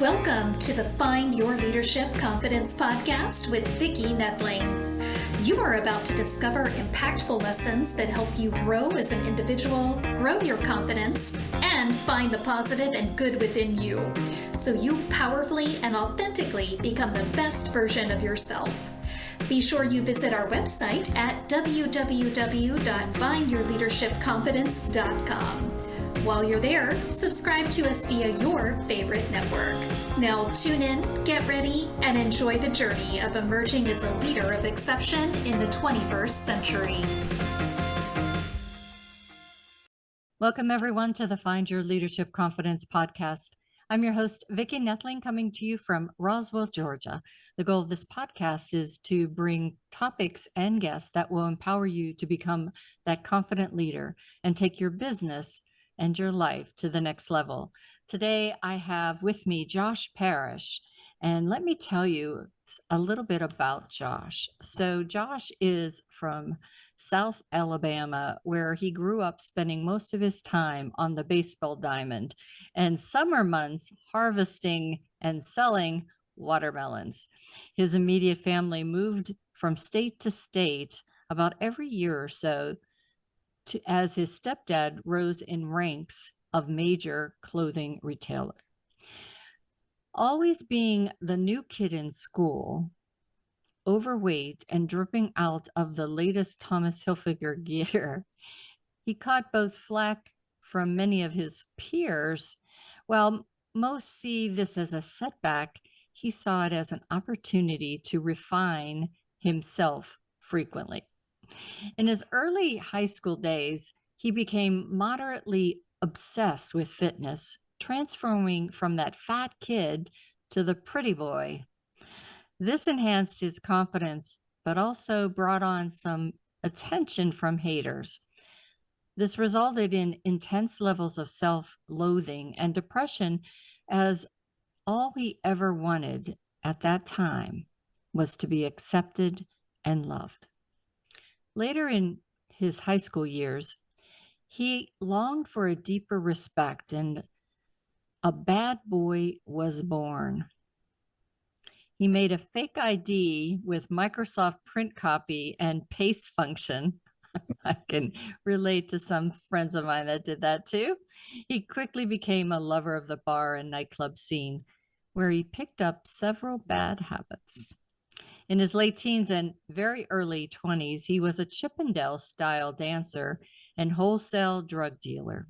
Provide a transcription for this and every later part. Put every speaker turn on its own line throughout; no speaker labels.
Welcome to the Find Your Leadership Confidence podcast with Vicki Noethling. You are about to discover impactful lessons that help you grow as an individual, grow your confidence, and find the positive and good within you, so you powerfully and authentically become the best version of yourself. Be sure you visit our website at www.findyourleadershipconfidence.com. While you're there, subscribe to us via your favorite network. Now tune in, get ready, and enjoy the journey of emerging as a leader of exception in the 21st century.
Welcome everyone to the Find Your Leadership Confidence podcast. I'm your host, Vicki Noethling, coming to you from Roswell, Georgia. The goal of this podcast is to bring topics and guests that will empower you to become that confident leader and take your business and your life to the next level. Today, I have with me Josh Parish, and let me tell you a little bit about Josh. So Josh is from South Alabama, where he grew up spending most of his time on the baseball diamond and summer months harvesting and selling watermelons. His immediate family moved from state to state about every year or so as his stepdad rose in ranks of major clothing retailer. Always being the new kid in school, overweight and dripping out of the latest Thomas Hilfiger gear, he caught both flack from many of his peers. While most see this as a setback, he saw it as an opportunity to refine himself frequently. In his early high school days, he became moderately obsessed with fitness, transforming from that fat kid to the pretty boy. This enhanced his confidence, but also brought on some attention from haters. This resulted in intense levels of self-loathing and depression, as all he ever wanted at that time was to be accepted and loved. Later in his high school years, he longed for a deeper respect, and a bad boy was born. He made a fake ID with Microsoft print copy and paste function. I can relate to some friends of mine that did that too. He quickly became a lover of the bar and nightclub scene, where he picked up several bad habits. In his late teens and very early 20s, he was a Chippendale-style dancer and wholesale drug dealer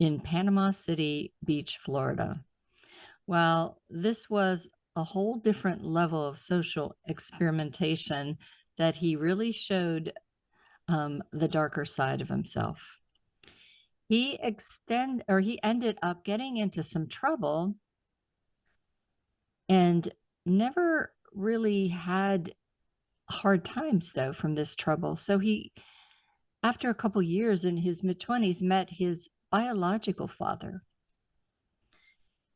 in Panama City Beach, Florida. While this was a whole different level of social experimentation, that he really showed the darker side of himself. He ended up getting into some trouble and never really had hard times though from this trouble. So he, after a couple years in his mid-20s, met his biological father,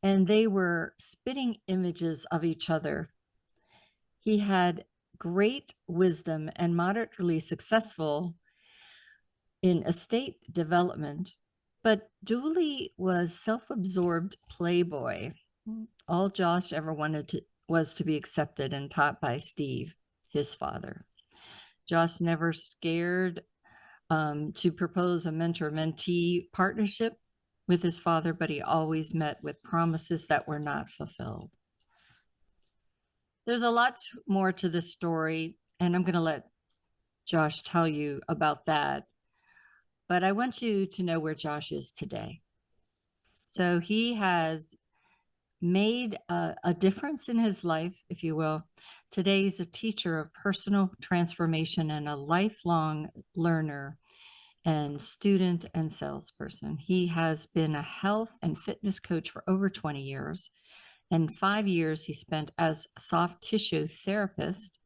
and they were spitting images of each other. He had great wisdom and moderately successful in estate development, but Dooley was self-absorbed playboy. All Josh ever wanted was to be accepted and taught by Steve, his father. Josh never scared to propose a mentor-mentee partnership with his father, but he always met with promises that were not fulfilled. There's a lot more to this story, and I'm going to let Josh tell you about that. But I want you to know where Josh is today. So he has made a difference in his life, if you will. Today he's a teacher of personal transformation and a lifelong learner and student and salesperson. He has been a health and fitness coach for over 20 years, and 5 years he spent as a soft tissue therapist.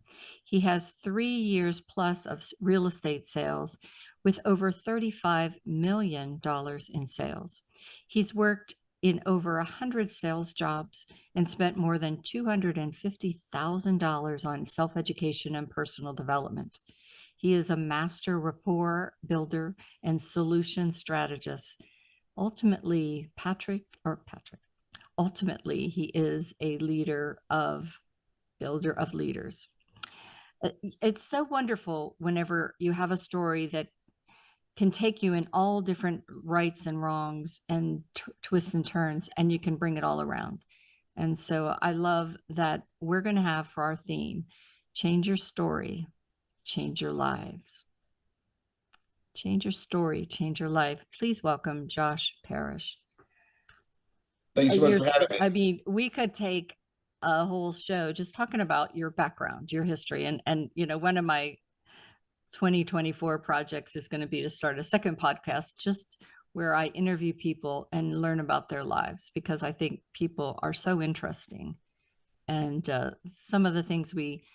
He has 3 years plus of real estate sales with over $35 million in sales. He's worked in over 100 sales jobs and spent more than $250,000 on self-education and personal development. He is a master rapport builder and solution strategist. Ultimately, ultimately he is a builder of leaders. It's so wonderful whenever you have a story that can take you in all different rights and wrongs and twists and turns, and you can bring it all around. And so I love that we're going to have for our theme, change your story, change your lives. Change your story, change your life. Please welcome Josh Parish.
Thank you so much for having me.
I mean, we could take a whole show just talking about your background, your history. And you know, one of my 2024 projects is going to be to start a second podcast just where I interview people and learn about their lives, because I think people are so interesting. And some of the things we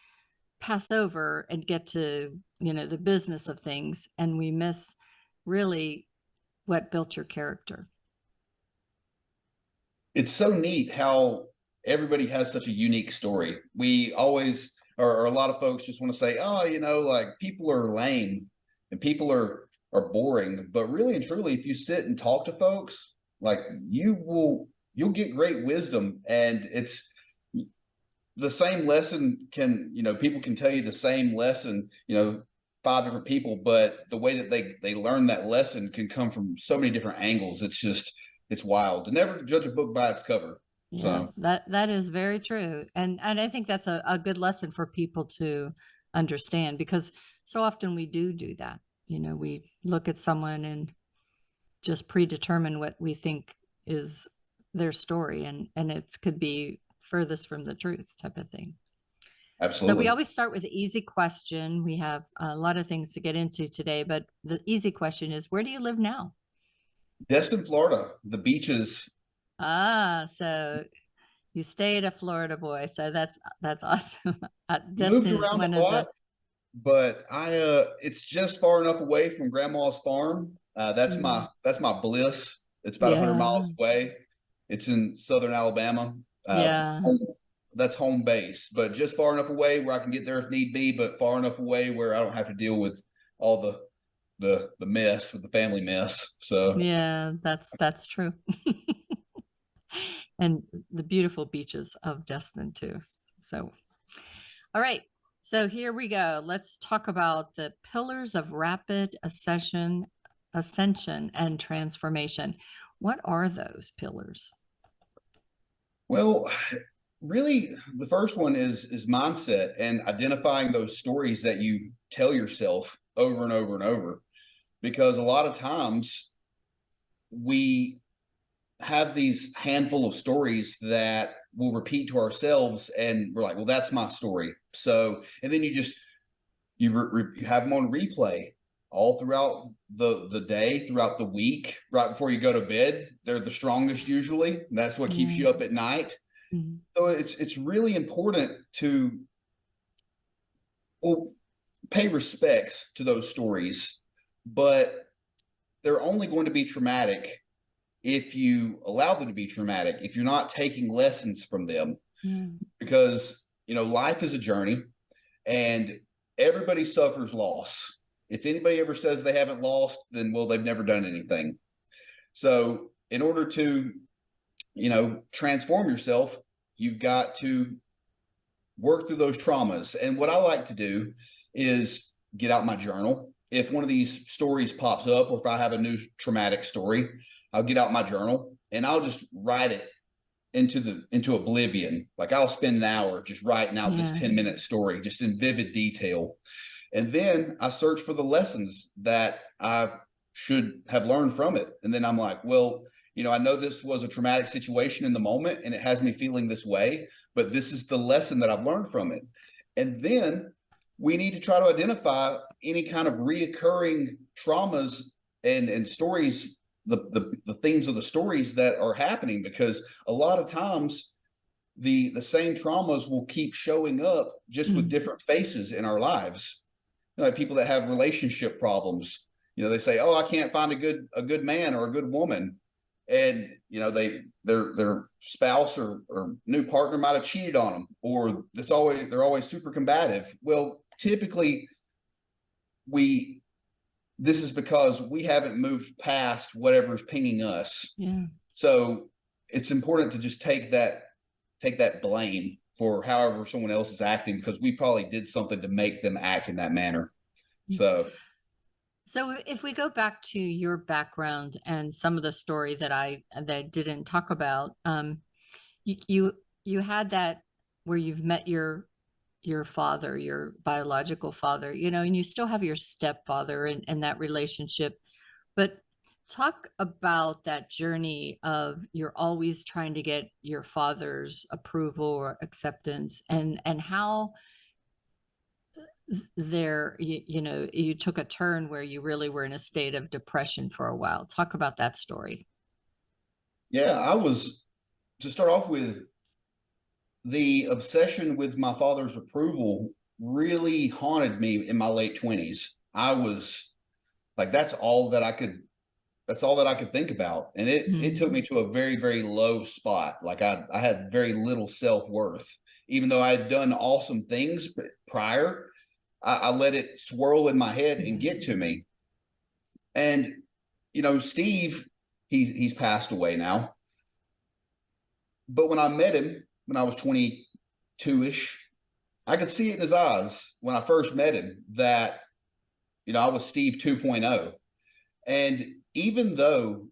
pass over and get to, you know, the business of things, and we miss really what built your character.
It's so neat how everybody has such a unique story. We always, or a lot of folks just want to say, oh, you know, like people are lame and people are boring. But really and truly, if you sit and talk to folks, like you'll get great wisdom. And it's the same lesson people can tell you the same lesson, 5 different people, but the way that they learn that lesson can come from so many different angles. It's wild to never judge a book by its cover.
Yes, so that is very true. And I think that's a good lesson for people to understand, because so often we do that. You know, we look at someone and just predetermine what we think is their story, and it could be furthest from the truth type of thing.
Absolutely.
So we always start with an easy question. We have a lot of things to get into today, but the easy question is, where do you live now?
Destin, Florida, the beaches.
So you stayed a Florida boy. So that's awesome.
Destin moved around a lot, but it's just far enough away from Grandma's farm. That's my bliss. It's about 100 miles away. It's in southern Alabama. That's home base, but just far enough away where I can get there if need be, but far enough away where I don't have to deal with all the mess, with the family mess. So
yeah, that's true. And the beautiful beaches of Destin too. So, all right. So here we go. Let's talk about the pillars of rapid ascension and transformation. What are those pillars?
Well, really, the first one is mindset and identifying those stories that you tell yourself over and over and over. Because a lot of times we have these handful of stories that we'll repeat to ourselves, and we're like, well, that's my story. So, and then you have them on replay all throughout the day, throughout the week, right before you go to bed. They're the strongest usually. And that's what keeps you up at night. Mm-hmm. So it's really important to pay respects to those stories, but they're only going to be traumatic if you allow them to be traumatic, if you're not taking lessons from them. Because, life is a journey and everybody suffers loss. If anybody ever says they haven't lost, then, well, they've never done anything. So in order to, transform yourself, you've got to work through those traumas. And what I like to do is get out my journal. If one of these stories pops up, or if I have a new traumatic story, I'll get out my journal and I'll just write it into oblivion. Like I'll spend an hour just writing out this 10-minute story, just in vivid detail. And then I search for the lessons that I should have learned from it. And then I'm like, well, I know this was a traumatic situation in the moment and it has me feeling this way, but this is the lesson that I've learned from it. And then we need to try to identify any kind of reoccurring traumas and stories, the themes of the stories that are happening, because a lot of times the same traumas will keep showing up just with different faces in our lives. Like people that have relationship problems, they say, oh, I can't find a good man or a good woman. And, their spouse or new partner might have cheated on them, or they're always super combative. Well, typically this is because we haven't moved past whatever's pinging us.
Yeah.
So it's important to just take that blame for however someone else is acting, because we probably did something to make them act in that manner. So
if we go back to your background and some of the story that didn't talk about, you had that where you've met your father, your biological father, and you still have your stepfather and that relationship. But talk about that journey of you're always trying to get your father's approval or acceptance, and how you took a turn where you really were in a state of depression for a while. Talk about that story.
Yeah, to start off with, the obsession with my father's approval really haunted me in my late 20s. I was like, that's all that I could think about. And it took me to a very, very low spot. Like I had very little self-worth, even though I had done awesome things prior. I let it swirl in my head and get to me. And, Steve, he's passed away now. But when I met him, when I was 22-ish, I could see it in his eyes when I first met him that, I was Steve 2.0. And even though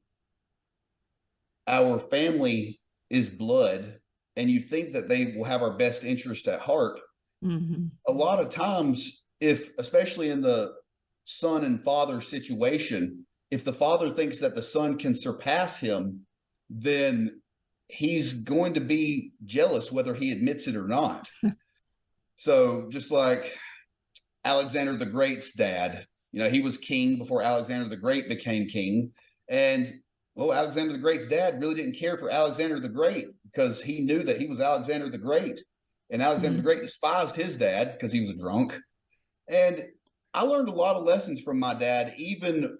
our family is blood and you think that they will have our best interest at heart, a lot of times, especially in the son and father situation, if the father thinks that the son can surpass him, then he's going to be jealous whether he admits it or not. So just like Alexander the Great's dad, he was king before Alexander the Great became king. And well, Alexander the Great's dad really didn't care for Alexander the Great because he knew that he was Alexander the Great. And Alexander the Great despised his dad because he was a drunk. And I learned a lot of lessons from my dad, even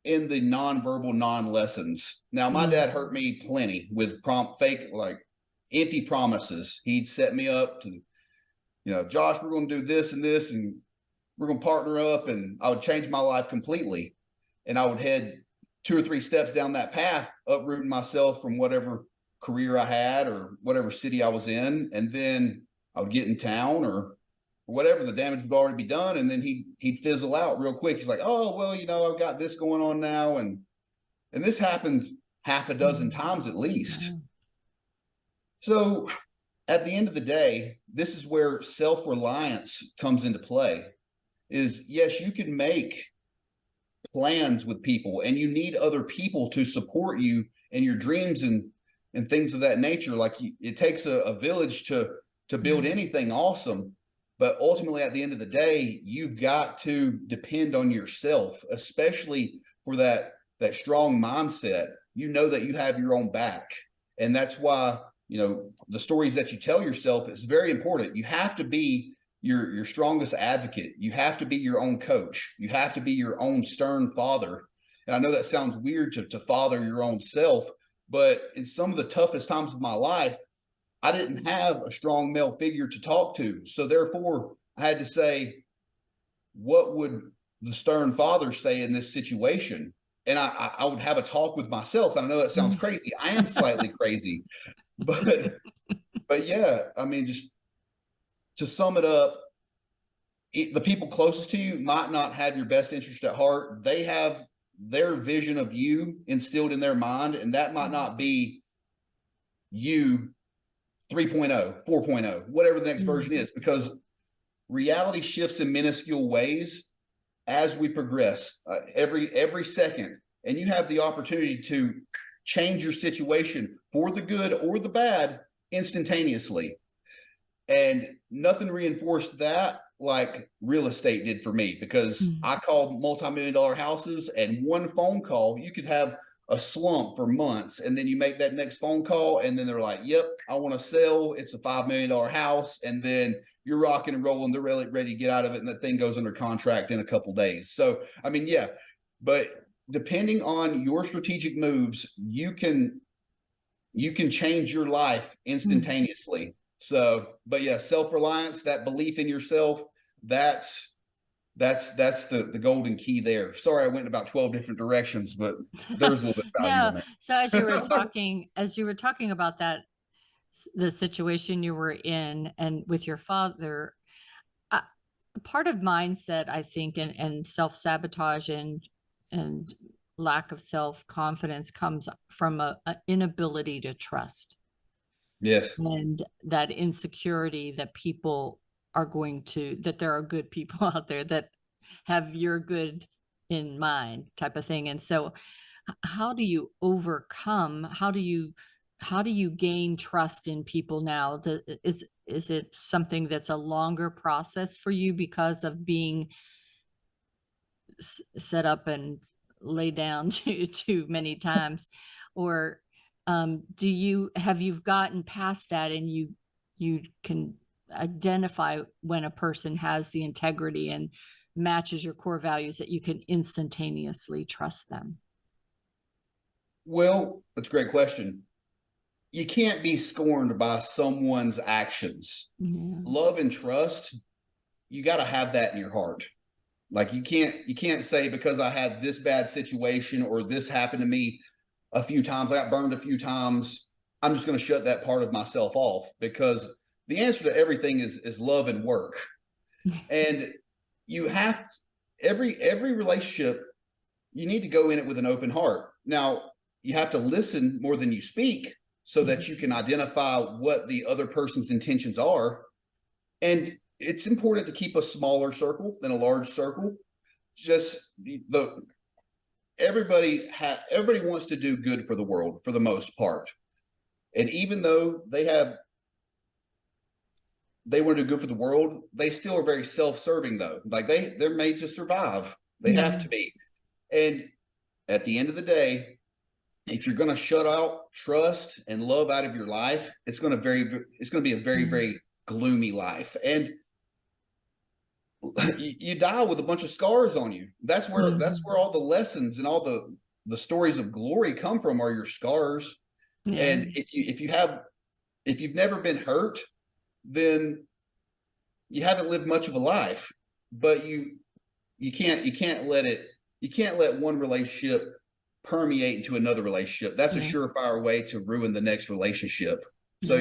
in the nonverbal non-lessons. Now, my dad hurt me plenty with fake, like empty promises. He'd set me up to, Josh, we're going to do this and this, and we're going to partner up, and I would change my life completely. And I would head 2 or 3 steps down that path, uprooting myself from whatever career I had or whatever city I was in. And then I would get in town or whatever, the damage would already be done. And then he'd fizzle out real quick. He's like, oh, well, I've got this going on now. And this happened half a dozen times at least. So at the end of the day, this is where self-reliance comes into play. Is yes, you can make plans with people and you need other people to support you in your dreams and things of that nature. Like it takes a village to build anything awesome. But ultimately, at the end of the day, you've got to depend on yourself, especially for that strong mindset. That you have your own back. And that's why, the stories that you tell yourself is very important. You have to be your strongest advocate. You have to be your own coach. You have to be your own stern father. And I know that sounds weird to father your own self, but in some of the toughest times of my life, I didn't have a strong male figure to talk to. So therefore, I had to say, what would the stern father say in this situation? And I would have a talk with myself. And I know that sounds crazy. I am slightly crazy. But yeah, I mean, just to sum it up, the people closest to you might not have your best interest at heart. They have their vision of you instilled in their mind, and that might not be you 3.0, 4.0, whatever the next version is, because reality shifts in minuscule ways as we progress every second. And you have the opportunity to change your situation for the good or the bad instantaneously. And nothing reinforced that like real estate did for me, because I called multi-million-dollar houses, and one phone call, you could have a slump for months, and then you make that next phone call, and then they're like, yep, I want to sell. It's a $5 million house. And then you're rocking and rolling. They're really ready to get out of it, and that thing goes under contract in a couple of days. So, I mean, yeah, but depending on your strategic moves, you can change your life instantaneously. So, but yeah, self-reliance, that belief in yourself, that's That's the golden key there. Sorry, I went in about 12 different directions, but there's a little bit of value
No.
in it.
So as you were talking about that, the situation you were in and with your father, part of mindset, I think, and self-sabotage and lack of self-confidence comes from a inability to trust.
Yes.
And that insecurity that people are that there are good people out there that have your good in mind, type of thing. And so how do you overcome, how do you gain trust in people now? Is it something that's a longer process for you because of being set up and laid down too many times? Or have you gotten past that and you can identify when a person has the integrity and matches your core values that you can instantaneously trust them?
Well, that's a great question. You can't be scorned by someone's actions.
Yeah.
Love and trust, you got to have that in your heart. Like you can't say because I had this bad situation or this happened to me a few times, I got burned a few times, I'm just going to shut that part of myself off, because the answer to everything is love and work. And you have every relationship, you need to go in it with an open heart. Now, you have to listen more than you speak so that you can identify what the other person's intentions are. And it's important to keep a smaller circle than a large circle. Just everybody wants to do good for the world for the most part. And even though they want to do good for the world, they still are very self-serving though. Like they're made to survive. They have to be. And at the end of the day, if you're going to shut out trust and love out of your life, it's going to be a very, very gloomy life. And you die with a bunch of scars on you. That's where all the lessons and all the stories of glory come from, are your scars. Yeah. And if you've never been hurt, then you haven't lived much of a life. But you can't let one relationship permeate into another relationship. That's a surefire way to ruin the next relationship. So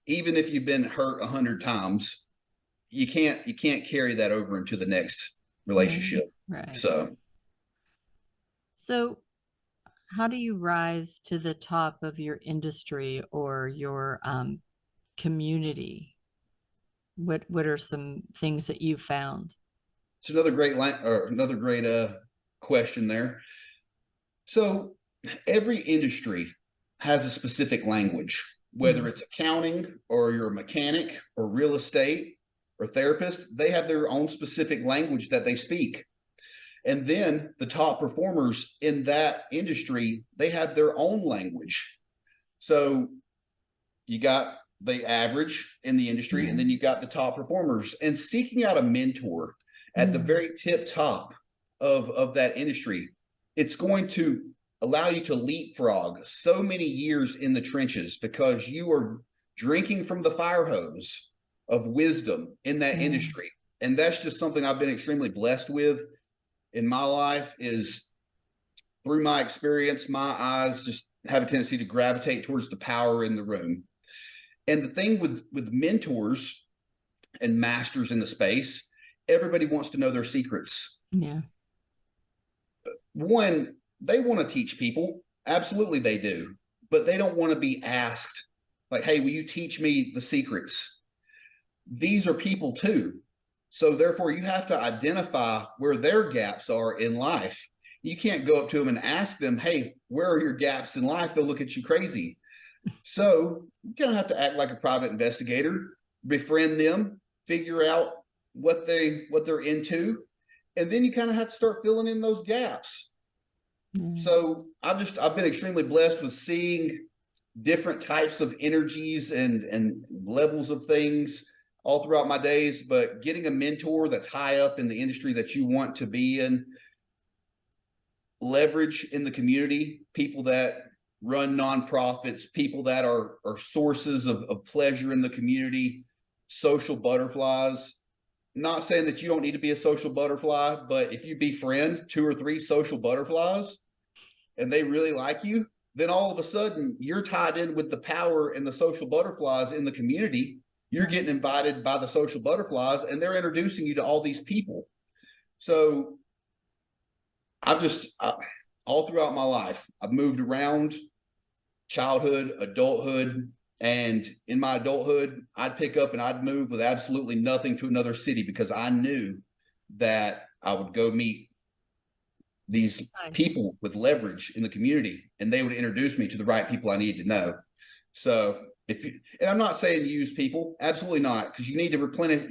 even if you've been hurt 100 times, you can't carry that over into the next relationship.
Right. So how do you rise to the top of your industry or your community? What are some things that you found?
It's another great question there. So every industry has a specific language, whether it's accounting or you're a mechanic or real estate or therapist, they have their own specific language that they speak. And then the top performers in that industry, they have their own language. So you got the average in the industry, and then you got the top performers. And seeking out a mentor at the very tip top of that industry, it's going to allow you to leapfrog so many years in the trenches, because you are drinking from the fire hose of wisdom in that industry. And that's just something I've been extremely blessed with in my life, is through my experience, my eyes just have a tendency to gravitate towards the power in the room. And the thing with mentors and masters in the space, everybody wants to know their secrets. Yeah. One, they want to teach people. Absolutely they do. But they don't want to be asked, like, hey, will you teach me the secrets? These are people too. So therefore you have to identify where their gaps are in life. You can't go up to them and ask them, hey, where are your gaps in life? They'll look at you crazy. So you kind of have to act like a private investigator, befriend them, figure out what they're into, and then you kind of have to start filling in those gaps. So I've been extremely blessed with seeing different types of energies and levels of things all throughout my days, but getting a mentor that's high up in the industry that you want to be in, leverage in the community, people that run nonprofits, people that are sources of pleasure in the community, social butterflies. not saying that you don't need to be a social butterfly, but if you befriend 2 or 3 social butterflies and they really like you, then all of a sudden you're tied in with the power and the social butterflies in the community. You're getting invited by the social butterflies and they're introducing you to all these people. So all throughout my life, I've moved around, childhood, adulthood, and in my adulthood, I'd pick up and I'd move with absolutely nothing to another city because I knew that I would go meet these people with leverage in the community and they would introduce me to the right people I needed to know. So and I'm not saying use people, absolutely not, because you need to replenish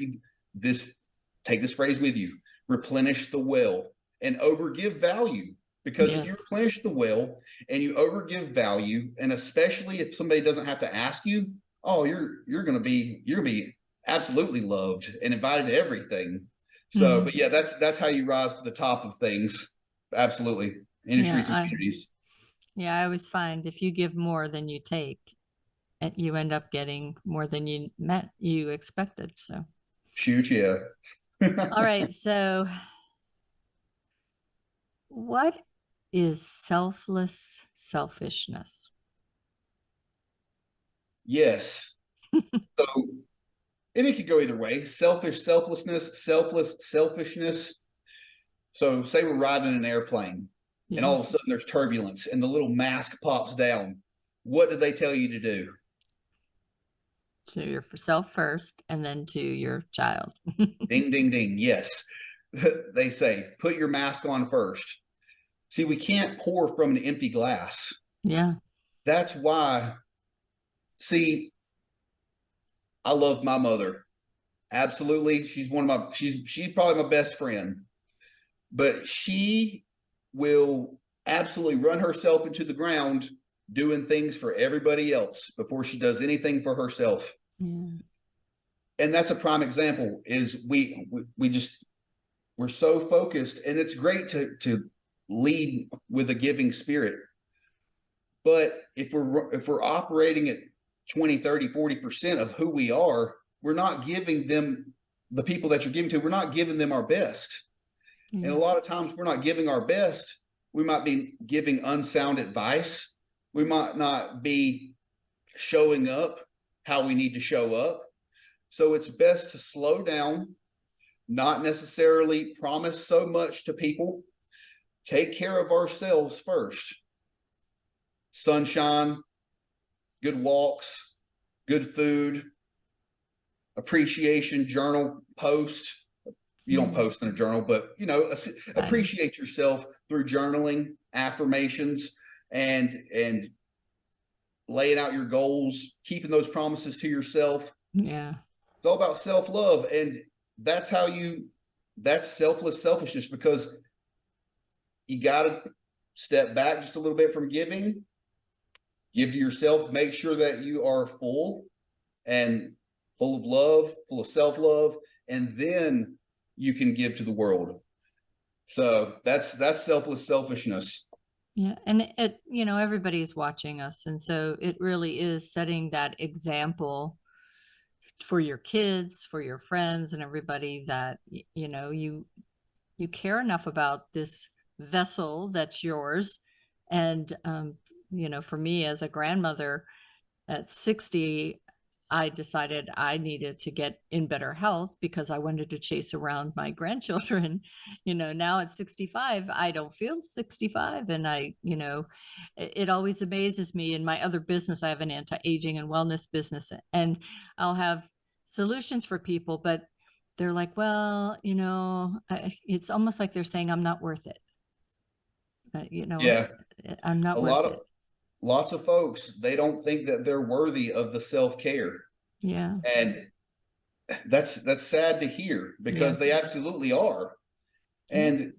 this, take this phrase with you, replenish the well and overgive value. Because if you replenish the well and you overgive value, and especially if somebody doesn't have to ask you, oh, you're gonna be absolutely loved and invited to everything. So, but yeah, that's how you rise to the top of things. Absolutely. Industries and communities.
Yeah, I always find if you give more than you take, you end up getting more than you expected. So
shoot, yeah.
All right. So what is selfless selfishness?
Yes. So, and it could go either way. Selfish selflessness, selfless selfishness. So say we're riding in an airplane and all of a sudden there's turbulence and the little mask pops down. What do they tell you to do?
To yourself first and then to your child.
Ding, ding, ding. Yes. They say, put your mask on first. See, we can't pour from an empty glass.
Yeah.
That's why, see, I love my mother. Absolutely. She's she's probably my best friend. But she will absolutely run herself into the ground doing things for everybody else before she does anything for herself. And that's a prime example is we're so focused, and it's great to lead with a giving spirit. But if we're operating at 20, 30, 40% of who we are, we're not giving them, the people that you're giving to, we're not giving them our best. And a lot of times we're not giving our best. We might be giving unsound advice. We might not be showing up how we need to show up. So it's best to slow down, not necessarily promise so much to people. Take care of ourselves first. Sunshine, good walks, good food, appreciation journal, post. You don't post in a journal, but appreciate yourself through journaling, affirmations, and laying out your goals, keeping those promises to yourself.
Yeah.
It's all about self-love. And that's selfless selfishness, because you got to step back just a little bit from giving, give to yourself, make sure that you are full and full of love, full of self-love, and then you can give to the world. So that's selfless selfishness.
Yeah. And everybody's watching us. And so it really is setting that example for your kids, for your friends, and everybody that, you care enough about this vessel that's yours. And, for me as a grandmother at 60, I decided I needed to get in better health because I wanted to chase around my grandchildren. Now at 65, I don't feel 65. And it always amazes me. In my other business, I have an anti-aging and wellness business, and I'll have solutions for people, but they're like, well, it's almost like they're saying, I'm not worth it.
Yeah.
I'm not worth it.
Lots of folks, they don't think that they're worthy of the self-care.
Yeah.
And that's sad to hear, because they absolutely are. And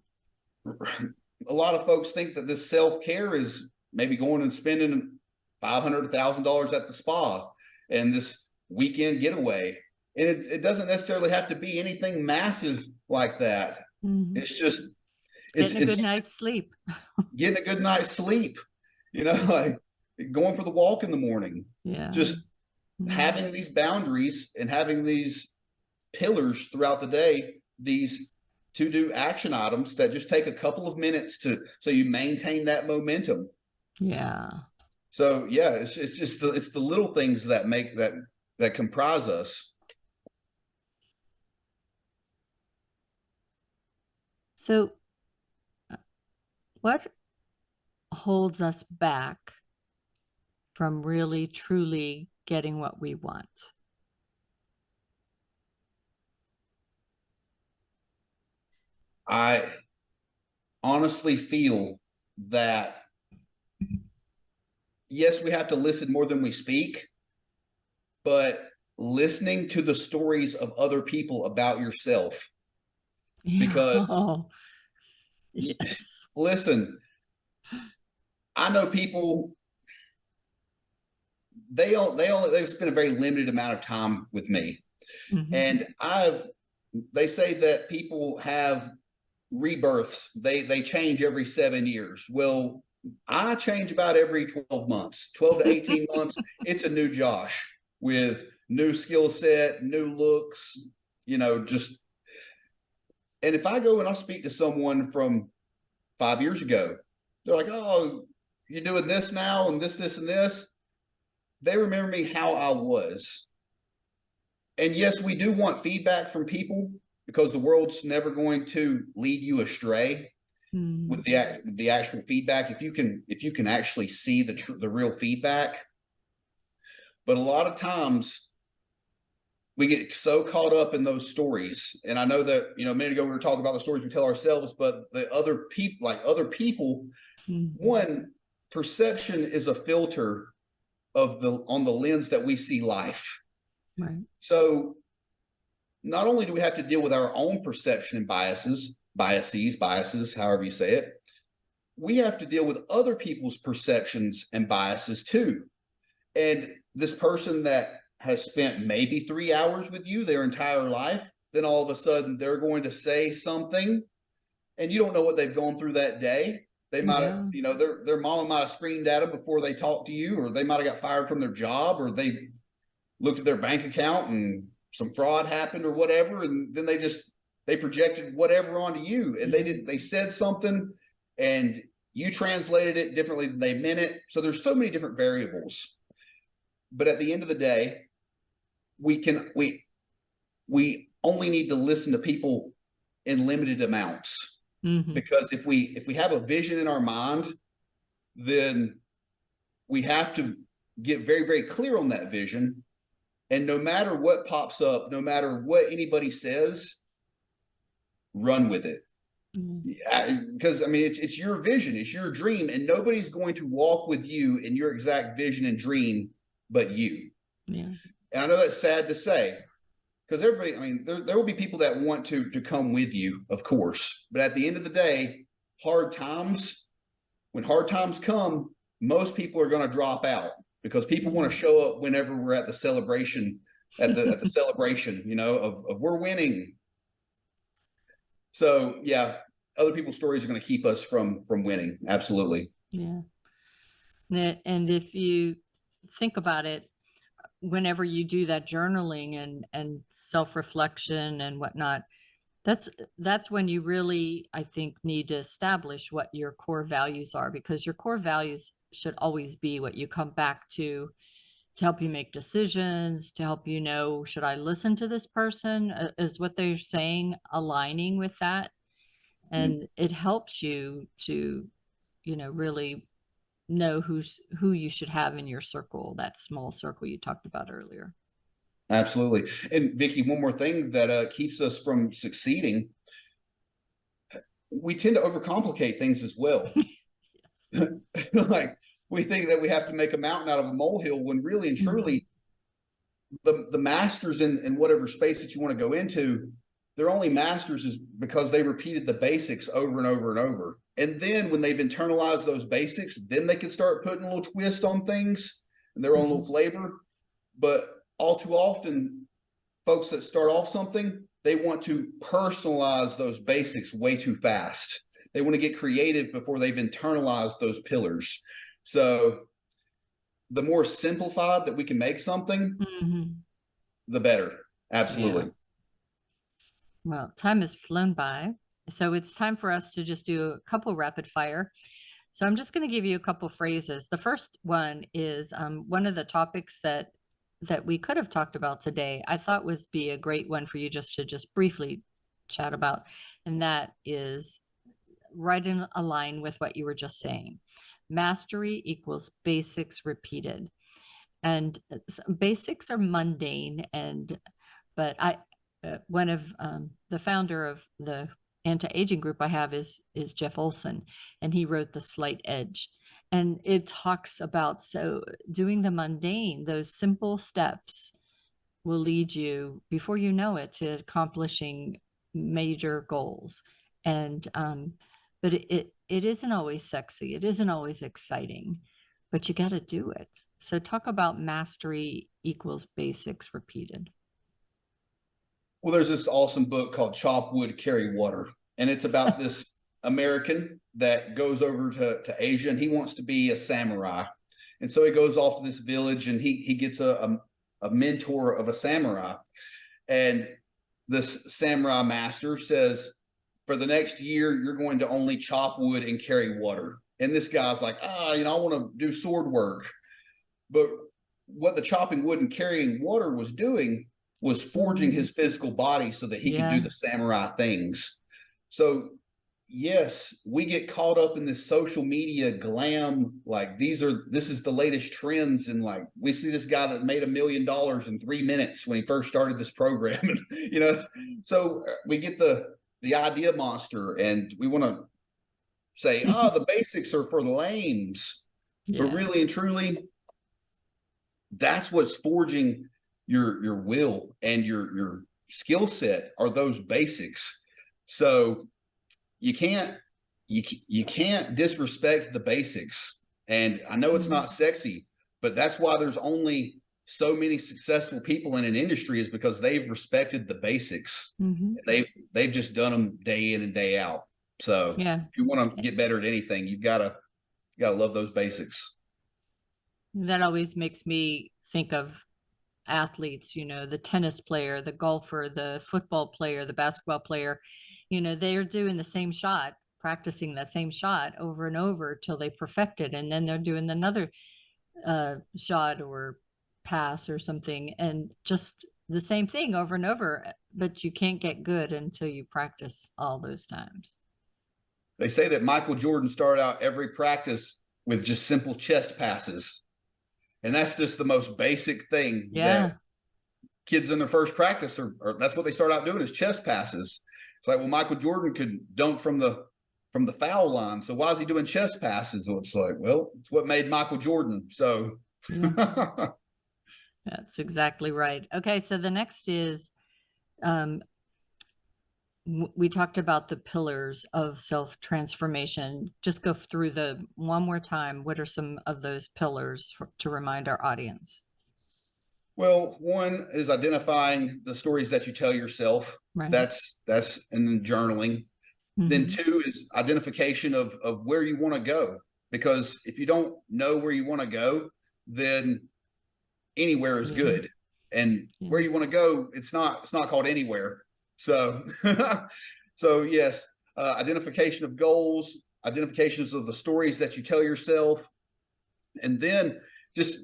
a lot of folks think that this self-care is maybe going and spending $500, $1,000 at the spa and this weekend getaway. And it doesn't necessarily have to be anything massive like that. Mm-hmm. It's just
getting a good night's sleep.
Getting a good night's sleep. Like going for the walk in the morning.
Yeah.
Just having these boundaries and having these pillars throughout the day, these to-do action items that just take a couple of minutes so you maintain that momentum.
Yeah.
So yeah, it's just it's the little things that make that comprise us.
So what holds us back from really truly getting what we want?
I honestly feel that yes, we have to listen more than we speak, but listening to the stories of other people about yourself. Because
Oh, yes.
listen, I know people, they've spent a very limited amount of time with me.
Mm-hmm.
And they say that people have rebirths. They change every 7 years. Well, I change about every 12 months, 12 to 18 months. It's a new Josh with new skill set, new looks, just. And if I go and I speak to someone from 5 years ago, they're like, oh, you're doing this now and this, and this. They remember me how I was. And yes, we do want feedback from people because the world's never going to lead you astray with the actual feedback. If you can actually see the real feedback. But a lot of times we get so caught up in those stories. And I know that, a minute ago we were talking about the stories we tell ourselves, but the other people, one, perception is a filter on the lens that we see life.
Right.
So not only do we have to deal with our own perception and biases, however you say it, we have to deal with other people's perceptions and biases too. And this person that has spent maybe 3 hours with you their entire life, then all of a sudden they're going to say something and you don't know what they've gone through that day. They might have, their mama might have screamed at them before they talked to you, or they might have got fired from their job, or they looked at their bank account and some fraud happened or whatever. And then they projected whatever onto you, and they said something and you translated it differently than they meant it. So there's so many different variables, but at the end of the day, we only need to listen to people in limited amounts. Because if we have a vision in our mind, then we have to get very, very clear on that vision. And no matter what pops up, no matter what anybody says, run with it. Because it's your vision, it's your dream, and nobody's going to walk with you in your exact vision and dream but you.
Yeah. And
I know that's sad to say, because everybody, there will be people that want to come with you, of course. But at the end of the day, when hard times come, most people are going to drop out because people want to show up whenever we're at the celebration, at the celebration, of we're winning. So yeah, other people's stories are going to keep us from winning. Absolutely.
Yeah. And if you think about it, whenever you do that journaling and self-reflection and whatnot, that's when you really, I think, need to establish what your core values are, because your core values should always be what you come back to help you make decisions, to help you know, should I listen to this person? Is what they're saying aligning with that? And it helps you to, really know who you should have in your circle, that small circle you talked about earlier.
Absolutely. And Vicki, one more thing that keeps us from succeeding, we tend to overcomplicate things as well. Like we think that we have to make a mountain out of a molehill, when really and truly the masters in whatever space that you want to go into, they're only masters is because they repeated the basics over and over and over. And then when they've internalized those basics, then they can start putting a little twist on things and their own little flavor. But all too often, folks that start off something, they want to personalize those basics way too fast. They want to get creative before they've internalized those pillars. So the more simplified that we can make something, the better. Absolutely.
Well, time has flown by. So it's time for us to just do a couple rapid fire. So I'm just going to give you a couple phrases. The first one is one of the topics that we could have talked about today. I thought was be a great one for you just to briefly chat about, and that is right in a line with what you were just saying. Mastery equals basics repeated, and basics are mundane. But one of the founder of the anti-aging group I have is Jeff Olson, and he wrote The Slight Edge, and it talks about doing the mundane, those simple steps will lead you before you know it to accomplishing major goals. And but it isn't always sexy, it isn't always exciting, but you got to do it. So talk about mastery equals basics repeated.
Well, there's this awesome book called Chop Wood, Carry Water, and it's about this American that goes over to Asia, and he wants to be a samurai. And so he goes off to this village, and he gets a mentor of a samurai. And this samurai master says, for the next year, you're going to only chop wood and carry water. And this guy's like, I want to do sword work. But what the chopping wood and carrying water was doing was forging his physical body so that he could do the samurai things. So yes, we get caught up in this social media glam, like this is the latest trends, and like we see this guy that made $1 million in 3 minutes when he first started this program, and so we get the idea monster, and we want to say, the basics are for the lames. But really and truly, that's what's forging your will and your skill set are those basics. So you can't disrespect the basics. And I know it's not sexy, but that's why there's only so many successful people in an industry, is because they've respected the basics. They've just done them day in and day out. So if you want to get better at anything, you gotta love those basics.
That always makes me think of athletes, the tennis player, the golfer, the football player, the basketball player. They're doing the same shot, practicing that same shot over and over till they perfect it, and then they're doing another shot or pass or something, and just the same thing over and over. But you can't get good until you practice all those times.
They say that Michael Jordan started out every practice with just simple chest passes. And that's just the most basic thing that kids in their first practice or that's what they start out doing, is chest passes. It's like, well, Michael Jordan could dunk from the foul line, so why is he doing chest passes? Well, it's like, well, it's what made Michael Jordan. So
that's exactly right. Okay, so the next is we talked about the pillars of self-transformation. Just go through one more time. What are some of those pillars to remind our audience?
Well, one is identifying the stories that you tell yourself. Right. That's in the journaling. Then two is identification of where you want to go. Because if you don't know where you want to go, then anywhere is good. And where you want to go, it's not called anywhere. So, yes, identification of goals, identifications of the stories that you tell yourself, and then just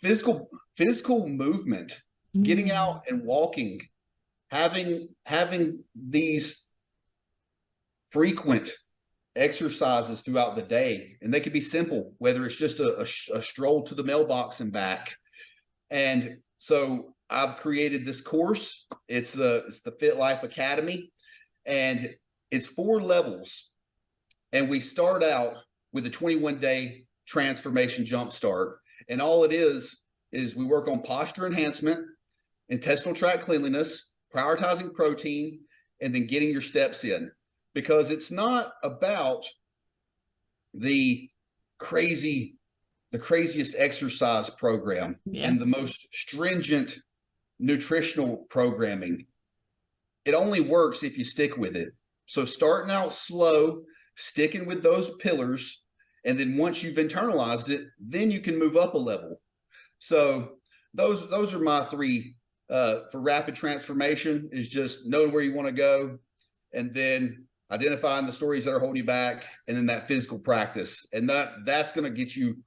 physical movement, getting out and walking, having these frequent exercises throughout the day, and they could be simple, whether it's just a stroll to the mailbox and back. And so I've created this course. It's the Fit Life Academy, and it's 4 levels. And we start out with a 21-day transformation jumpstart. And all it is we work on posture enhancement, intestinal tract cleanliness, prioritizing protein, and then getting your steps in. Because it's not about the craziest exercise program and the most stringent nutritional programming. It only works if you stick with it. So starting out slow, sticking with those pillars, and then once you've internalized it, then you can move up a level. So those are my 3 for rapid transformation is just knowing where you want to go, and then identifying the stories that are holding you back, and then that physical practice. And that's going to get you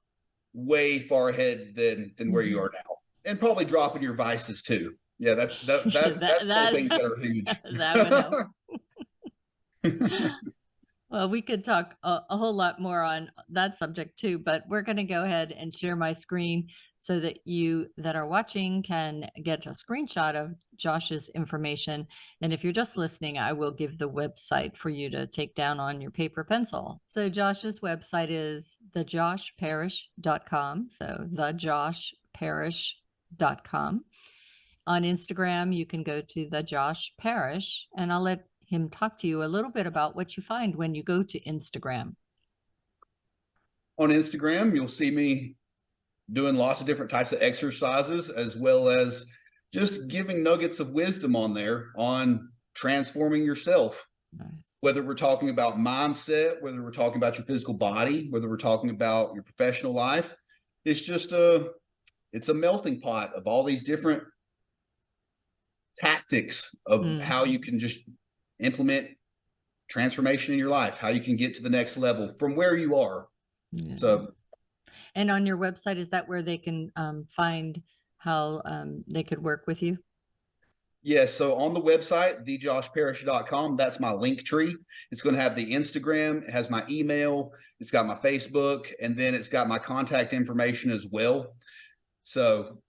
way far ahead than where you are now, and probably dropping your vices too. Yeah, that's the things that are huge.
That would help. Well, we could talk a whole lot more on that subject too, but we're going to go ahead and share my screen so that you that are watching can get a screenshot of Josh's information. And if you're just listening, I will give the website for you to take down on your paper pencil. So Josh's website is thejoshparish.com. So thejoshparish.com. On Instagram, you can go to the Josh Parish, and I'll let him talk to you a little bit about what you find when you go to Instagram.
On Instagram, you'll see me doing lots of different types of exercises, as well as just giving nuggets of wisdom on there on transforming yourself.
Nice.
Whether we're talking about mindset, whether we're talking about your physical body, whether we're talking about your professional life, it's just it's a melting pot of all these different tactics of how you can just implement transformation in your life, how you can get to the next level from where you are.
Yeah.
So,
and on your website, is that where they can find how they could work with you?
Yes. So on the website, thejoshparish.com, that's my link tree. It's going to have the Instagram, it has my email, it's got my Facebook, and then it's got my contact information as well. So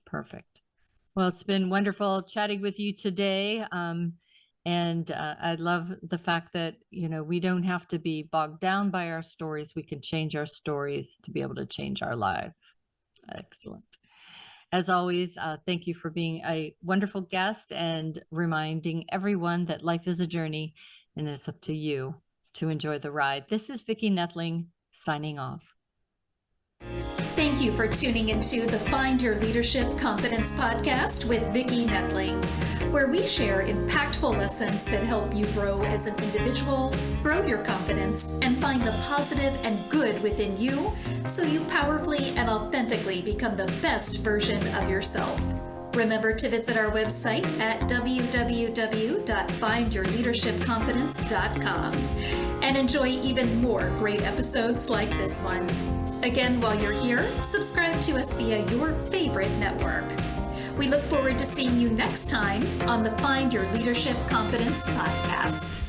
perfect. Well, it's been wonderful chatting with you today. And I love the fact that, you know, we don't have to be bogged down by our stories. We can change our stories to be able to change our life. Excellent. As always, thank you for being a wonderful guest and reminding everyone that life is a journey and it's up to you to enjoy the ride. This is Vicki Noethling signing off.
Thank you for tuning into the Find Your Leadership Confidence podcast with Vicki Noethling, where we share impactful lessons that help you grow as an individual, grow your confidence, and find the positive and good within you so you powerfully and authentically become the best version of yourself. Remember to visit our website at www.findyourleadershipconfidence.com and enjoy even more great episodes like this one. Again, while you're here, subscribe to us via your favorite network. We look forward to seeing you next time on the Find Your Leadership Confidence podcast.